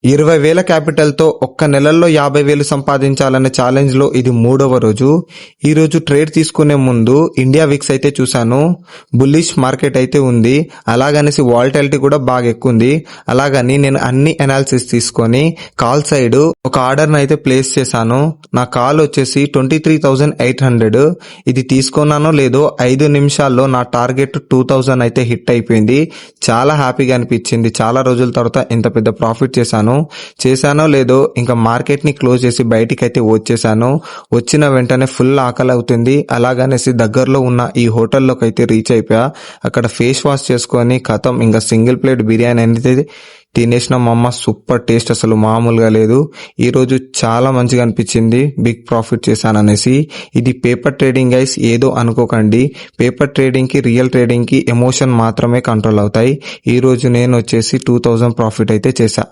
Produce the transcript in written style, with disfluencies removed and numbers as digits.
20,000 క్యాపిటల్తో ఒక్క నెలల్లో 50,000 సంపాదించాలనే ఛాలెంజ్లో ఇది 3వ రోజు. ఈరోజు ట్రేడ్ తీసుకునే ముందు ఇండియా విక్స్ అయితే చూశాను. బుల్లిష్ మార్కెట్ అయితే ఉంది. అలాగనేసి వాలటిలిటీ కూడా బాగా ఎక్కువ ఉంది. అలాగని నేను అన్ని అనాలిసిస్ తీసుకొని కాల్ సైడ్ ఒక ఆర్డర్ని అయితే ప్లేస్ చేశాను. నా కాల్ వచ్చేసి 23,800. ఇది తీసుకున్నానో లేదో 5 నిమిషాల్లో నా టార్గెట్ 2,000 అయితే హిట్ అయిపోయింది. చాలా హ్యాపీగా అనిపించింది. చాలా రోజుల తర్వాత ఇంత పెద్ద ప్రాఫిట్ చేశానో లేదో ఇంకా మార్కెట్ ని క్లోజ్ చేసి బయటికి అయితే వచ్చేసాను. వచ్చిన వెంటనే ఫుల్ ఆకలి అవుతుంది. అలాగనేసి దగ్గరలో ఉన్న ఈ హోటల్లోకి అయితే రీచ్ అయిపోయా. అక్కడ ఫేస్ వాష్ చేసుకొని ఖతం ఇంకా సింగిల్ ప్లేట్ బిర్యానీ అనేది తినేసిన. మా అమ్మ సూపర్ టేస్ట్, అసలు మామూలుగా లేదు. ఈరోజు చాలా మంచిగా అనిపించింది బిగ్ ప్రాఫిట్ చేశాననేసి. ఇది పేపర్ ట్రేడింగ్ గైస్, ఏదో అనుకోకండి. పేపర్ ట్రేడింగ్ కి రియల్ ట్రేడింగ్ కి ఎమోషన్ మాత్రమే కంట్రోల్ అవుతాయి. ఈ రోజు నేను వచ్చేసి 2,000 ప్రాఫిట్ అయితే చేశా.